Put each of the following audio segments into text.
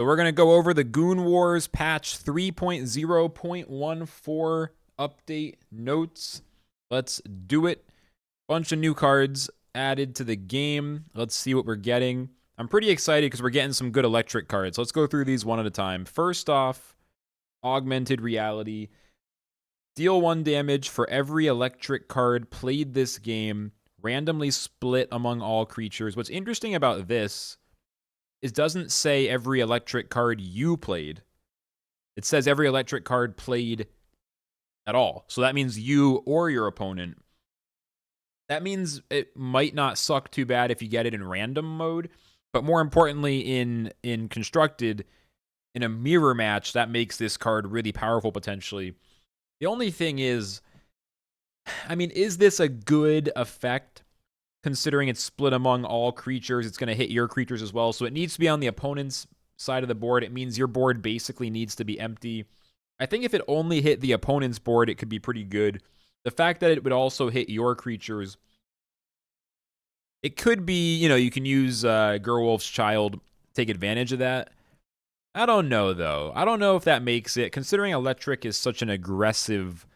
So we're going to go over the Goon Wars patch 3.0.14 update notes. Let's do it. Bunch of new cards added to the game. Let's see what we're getting. I'm pretty excited because we're getting some good electric cards. Let's go through these one at a time. First off, Augmented Reality. Deal 1 damage for every electric card played this game, randomly split among all creatures. What's interesting about this it doesn't say every electric card you played. It says every electric card played at all. So that means you or your opponent. That means it might not suck too bad if you get it in random mode, but more importantly in constructed in a mirror match, that makes this card really powerful potentially. The only thing is, I mean, is this a good effect? Considering it's split among all creatures, it's going to hit your creatures as well. So it needs to be on the opponent's side of the board. It means your board basically needs to be empty. I think if it only hit the opponent's board, it could be pretty good. The fact that it would also hit your creatures, it could be, you can use Gerwolf's Child, take advantage of that. I don't know, though. I don't know if that makes it. Considering Electric is such an aggressive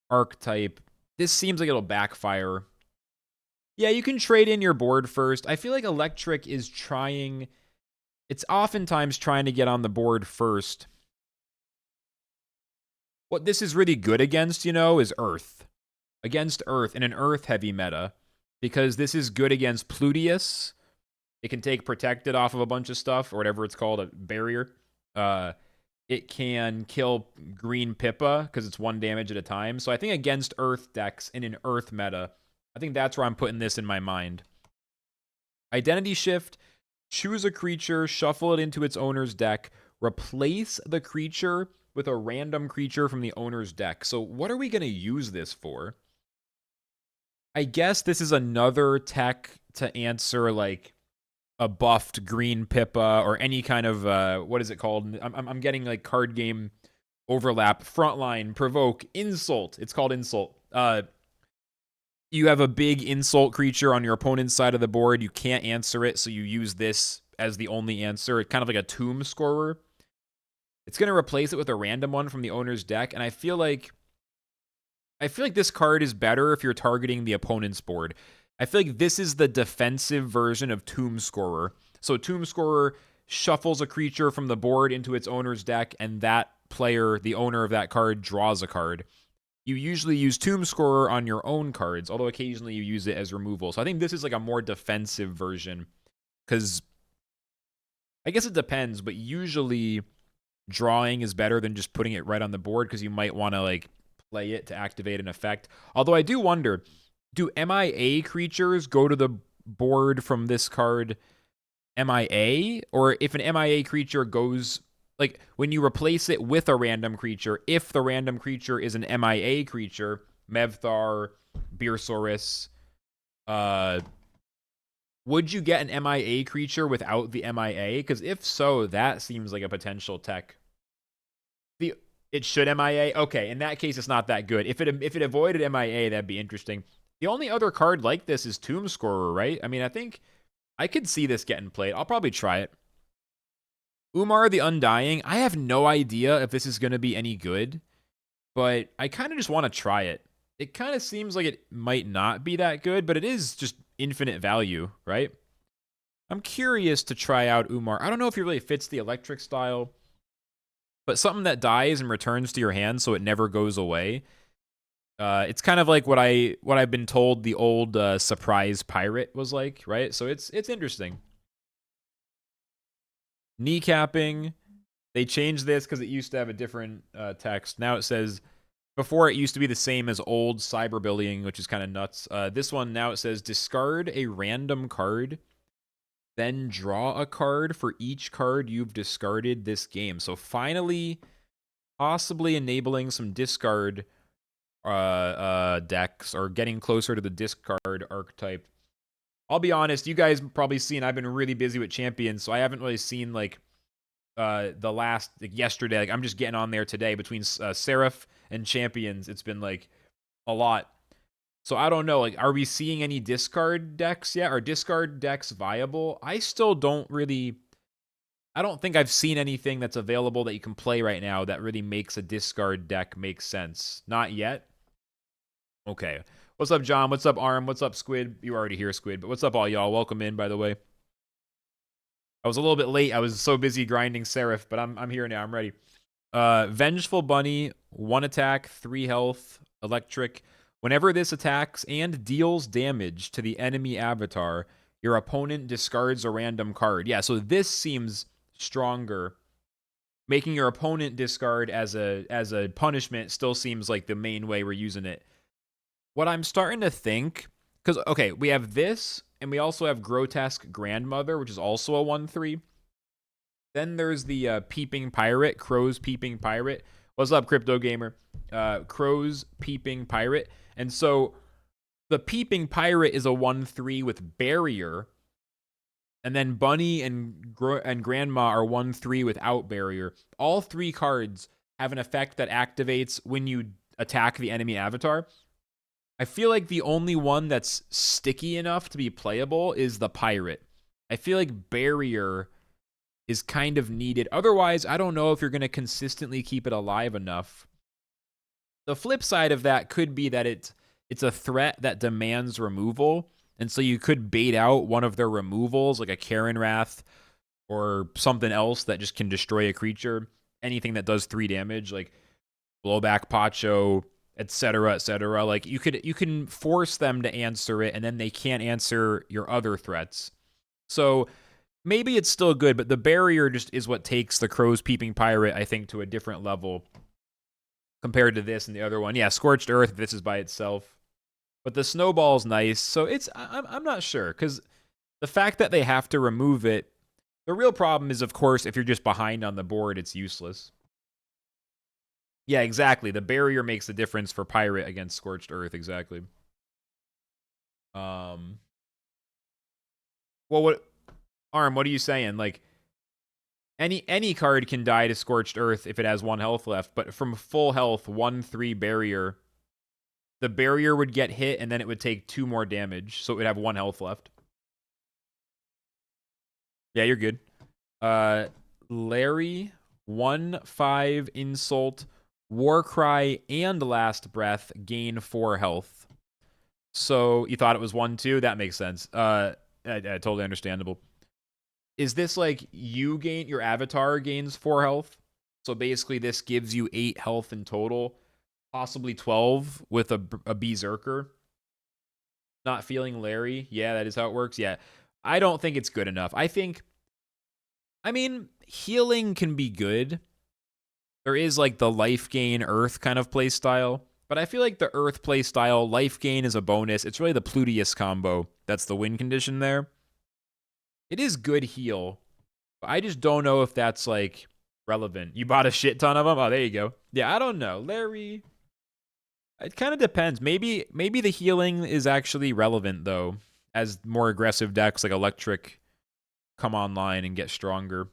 archetype, this seems like it'll backfire. Yeah, you can trade in your board first. I feel like Electric is trying... It's oftentimes trying to get on the board first. What this is really good against, is Earth. Against Earth in an Earth-heavy meta. Because this is good against Pluteus. It can take Protected off of a bunch of stuff, or whatever it's called, a barrier. It can kill Green Pippa, because it's 1 damage at a time. So I think against Earth decks in an Earth meta... I think that's where I'm putting this in my mind. Identity Shift. Choose a creature, shuffle it into its owner's deck, replace the creature with a random creature from the owner's deck. So what are we going to use this for? I guess this is another tech to answer like a buffed Green Pippa or any kind of, what is it called? I'm getting like card game overlap. Frontline, Provoke, Insult. It's called Insult. You have a big insult creature on your opponent's side of the board. You can't answer it, so you use this as the only answer. It's kind of like a tomb scorer. It's going to replace it with a random one from the owner's deck, and I feel like this card is better if you're targeting the opponent's board. I feel like this is the defensive version of Tomb Scorer. So Tomb Scorer shuffles a creature from the board into its owner's deck, and that player, the owner of that card, draws a card. You usually use Tomb Scorer on your own cards, although occasionally you use it as removal. So I think this is like a more defensive version, because I guess it depends, but usually drawing is better than just putting it right on the board, because you might want to like play it to activate an effect. Although I do wonder, do MIA creatures go to the board from this card MIA? Or if an MIA creature goes... Like, when you replace it with a random creature, if the random creature is an MIA creature, Mevthar, Beersaurus, would you get an MIA creature without the MIA? Because if so, that seems like a potential tech. It should MIA? Okay, in that case, it's not that good. If it avoided MIA, that'd be interesting. The only other card like this is Tomb Scorer, right? I mean, I think I could see this getting played. I'll probably try it. Umar the Undying, I have no idea if this is going to be any good, but I kind of just want to try it. It kind of seems like it might not be that good, but it is just infinite value, right? I'm curious to try out Umar. I don't know if he really fits the electric style, but something that dies and returns to your hand so it never goes away. It's kind of like what I've been told the old Surprise Pirate was like, right? So it's interesting. Kneecapping. They changed this because it used to have a different text. Now it says, before it used to be the same as old cyberbullying, which is kind of nuts. This one, now it says, discard a random card, then draw a card for each card you've discarded this game. So finally, possibly enabling some discard decks, or getting closer to the discard archetype. I'll be honest, you guys probably seen I've been really busy with Champions, so I haven't really seen like the last, like yesterday. Like I'm just getting on there today between Seraph and Champions. It's been like a lot. So I don't know, like, are we seeing any discard decks yet? Are discard decks viable? I still don't really... I don't think I've seen anything that's available that you can play right now that really makes a discard deck make sense. Not yet. Okay. What's up, John? What's up, Arm? What's up, Squid? You already here, Squid. But what's up, all y'all? Welcome in, by the way. I was a little bit late. I was so busy grinding Seraph, but I'm here now. I'm ready. Vengeful Bunny, 1 attack, 3 health, electric. Whenever this attacks and deals damage to the enemy avatar, your opponent discards a random card. Yeah, so this seems stronger. Making your opponent discard as a punishment still seems like the main way we're using it. What I'm starting to think, because, okay, we have this, and we also have Grotesque Grandmother, which is also a 1/3. Then there's the Peeping Pirate, Crow's Peeping Pirate. What's up, Crypto Gamer? Crow's Peeping Pirate. And so the Peeping Pirate is a 1/3 with Barrier. And then Bunny and Grandma are 1/3 without Barrier. All 3 cards have an effect that activates when you attack the enemy avatar. I feel like the only one that's sticky enough to be playable is the Pirate. I feel like Barrier is kind of needed. Otherwise, I don't know if you're going to consistently keep it alive enough. The flip side of that could be that it's a threat that demands removal, and so you could bait out one of their removals, like a Karen Wrath or something else that just can destroy a creature. Anything that does 3 damage, like Blowback Pacho, etc., etc. Like you can force them to answer it, and then they can't answer your other threats. So maybe it's still good, but the Barrier just is what takes the Crow's Peeping Pirate, I think, to a different level compared to this and the other one. Yeah, Scorched Earth, this is by itself. But the Snowball's nice, so I'm not sure, because the fact that they have to remove it, the real problem is, of course, if you're just behind on the board, it's useless. Yeah, exactly. The Barrier makes the difference for Pirate against Scorched Earth, exactly. Well, what... Arm, what are you saying? Like, any card can die to Scorched Earth if it has 1 health left, but from full health, 1/3 Barrier, the Barrier would get hit, and then it would take 2 more damage, so it would have 1 health left. Yeah, you're good. Larry, 1/5 Insult, Warcry, and Last Breath gain 4 health. So you thought it was 1/2? That makes sense. Totally understandable. Is this like your avatar gains 4 health? So basically this gives you 8 health in total, possibly 12 with a Berserker. Not feeling Larry. Yeah, that is how it works. Yeah. I don't think it's good enough. I mean, healing can be good. There is like the life gain earth kind of play style, but I feel like the earth play style, life gain is a bonus. It's really the Pluteus combo that's the win condition there. It is good heal, but I just don't know if that's like relevant. You bought a shit ton of them? Oh, there you go. Yeah, I don't know. Larry, it kind of depends. Maybe the healing is actually relevant though, as more aggressive decks like Electric come online and get stronger.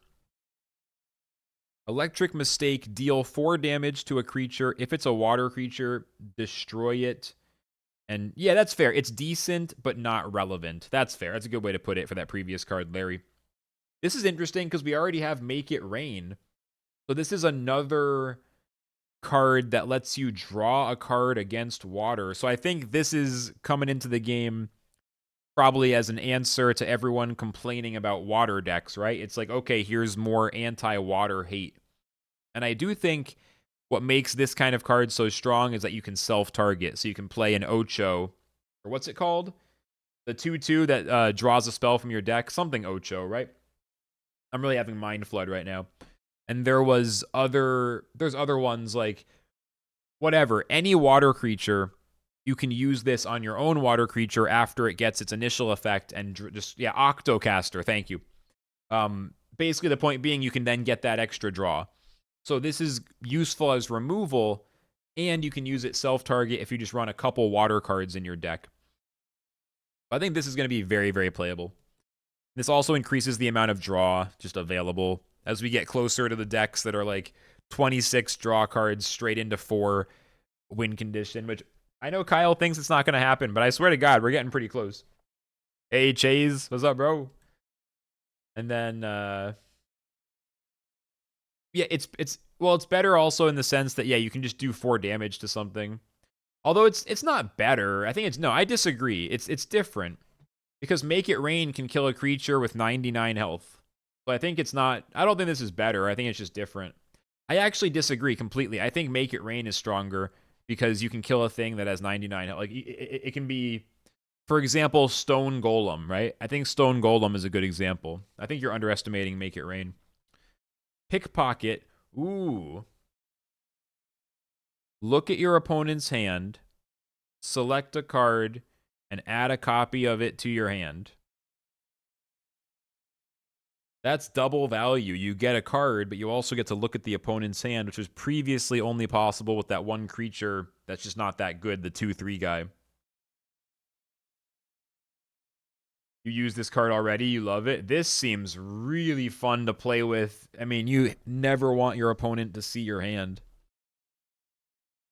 Electric Mistake, deal 4 damage to a creature. If it's a water creature, destroy it. And yeah, that's fair. It's decent, but not relevant. That's fair. That's a good way to put it for that previous card, Larry. This is interesting because we already have Make It Rain. So this is another card that lets you draw a card against water. So I think this is coming into the game probably as an answer to everyone complaining about water decks, right? It's like, okay, here's more anti-water hate. And I do think what makes this kind of card so strong is that you can self-target. So you can play an Ocho, or what's it called? The 2/2 that draws a spell from your deck. Something Ocho, right? I'm really having Mind Flood right now. And there's other ones like, whatever, any water creature, you can use this on your own water creature after it gets its initial effect and Octocaster, thank you. Basically the point being you can then get that extra draw. So this is useful as removal, and you can use it self-target if you just run a couple water cards in your deck. I think this is going to be very, very playable. This also increases the amount of draw just available as we get closer to the decks that are like 26 draw cards straight into 4 win condition, which I know Kyle thinks it's not going to happen, but I swear to God, we're getting pretty close. Hey, Chase, what's up, bro? And then Yeah, it's better also in the sense that yeah, you can just do 4 damage to something. Although it's not better. I think it's no, I disagree. It's different. Because Make It Rain can kill a creature with 99 health. So I think it's not I don't think this is better. I think it's just different. I actually disagree completely. I think Make It Rain is stronger because you can kill a thing that has 99 health. Like it can be for example, Stone Golem, right? I think Stone Golem is a good example. I think you're underestimating Make It Rain. Pickpocket. Ooh. Look at your opponent's hand, select a card, and add a copy of it to your hand. That's double value. You get a card, but you also get to look at the opponent's hand, which was previously only possible with that one creature that's just not that good, the 2/3 guy. You use this card already, you love it. This seems really fun to play with. I mean, you never want your opponent to see your hand.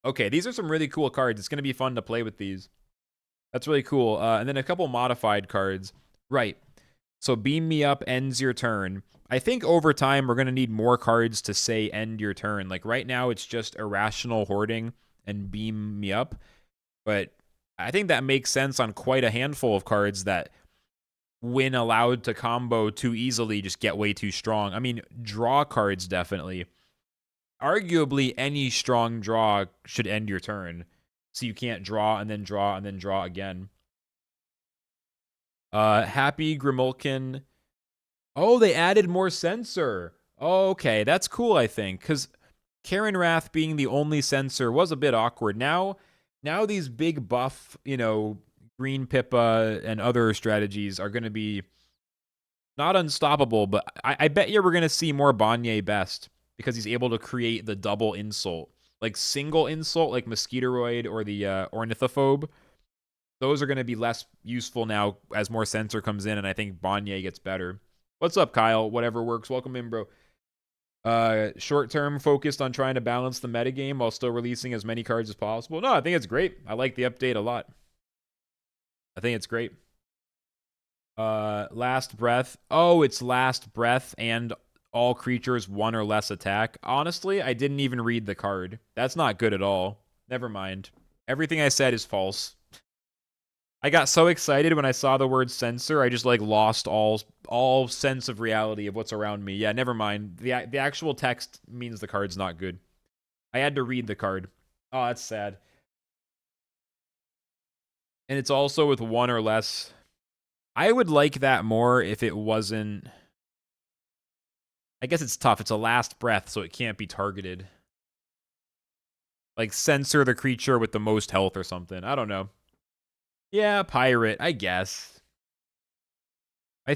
Okay, these are some really cool cards. It's going to be fun to play with these. That's really cool. And then a couple modified cards. Right. So Beam Me Up ends your turn. I think over time we're going to need more cards to say end your turn. Like right now it's just Irrational Hoarding and Beam Me Up. But I think that makes sense on quite a handful of cards that when allowed to combo too easily just get way too strong. I mean, draw cards definitely. Arguably any strong draw should end your turn. So you can't draw and then draw and then draw again. Happy Grimulkin. Oh, they added more censor. Oh, okay, that's cool, I think, because Karen Wrath being the only censor was a bit awkward. Now these big buff, Green Pippa and other strategies are going to be not unstoppable, but I bet you we're going to see more Banye Best because he's able to create the double insult. Like single insult, like Mosquitoroid or the Ornithophobe. Those are going to be less useful now as more censor comes in, and I think Banye gets better. What's up, Kyle? Whatever works. Welcome in, bro. Short term focused on trying to balance the metagame while still releasing as many cards as possible. No, I think it's great. I like the update a lot. I think it's great. Last Breath. Oh, it's Last Breath and all creatures 1 or less attack. Honestly, I didn't even read the card. That's not good at all. Never mind. Everything I said is false. I got so excited when I saw the word censor, I just like lost all sense of reality of what's around me. Yeah, never mind. The actual text means the card's not good. I had to read the card. Oh, that's sad. And it's also with 1 or less. I would like that more if it wasn't. I guess it's tough. It's a last breath, so it can't be targeted. Like censor the creature with the most health or something. I don't know. Yeah, pirate, I guess. I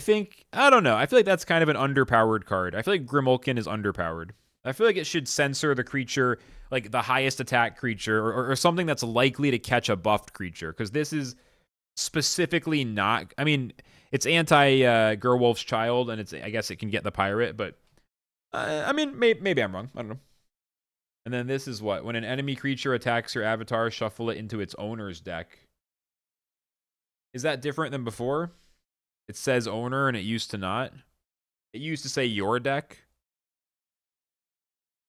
don't know. I feel like that's kind of an underpowered card. I feel like Grimulkin is underpowered. I feel like it should censor the creature, like the highest attack creature, or something that's likely to catch a buffed creature. Because this is specifically not. I mean, it's anti Gerwolf's Child, and I guess it can get the pirate, but I mean, maybe I'm wrong. I don't know. And then this is what? When an enemy creature attacks your avatar, shuffle it into its owner's deck. Is that different than before? It says owner and it used to not. It used to say your deck.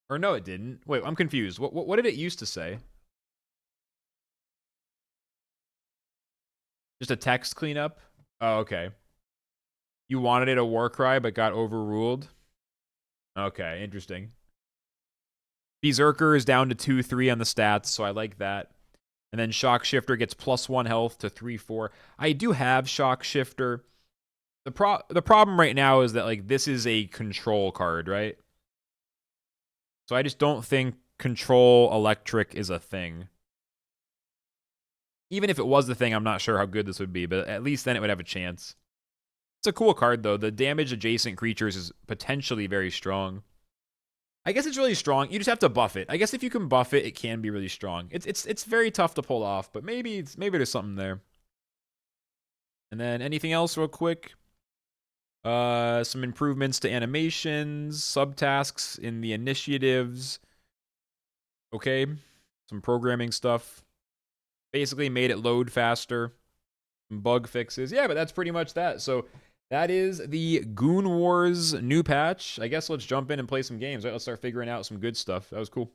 Or no, it didn't. Wait, I'm confused. What did it used to say? Just a text cleanup? Oh, okay. You wanted it a war cry but got overruled? Okay, interesting. Berserker is down to 2/3 on the stats, so I like that. And then Shock Shifter gets +1 health to 3/4. I do have Shock Shifter. The problem right now is that like this is a control card, right? So I just don't think control electric is a thing. Even if it was the thing, I'm not sure how good this would be, but at least then it would have a chance. It's a cool card though. The damage adjacent creatures is potentially very strong. I guess it's really strong. You just have to buff it. I guess if you can buff it, it can be really strong. It's very tough to pull off, but maybe there's something there. And then anything else real quick? Some improvements to animations, subtasks in the initiatives. Okay. Some programming stuff. Basically made it load faster. Some bug fixes. Yeah, but that's pretty much that. So That is the Goon Wars new patch. I guess let's jump in and play some games. Right, let's start figuring out some good stuff. That was cool.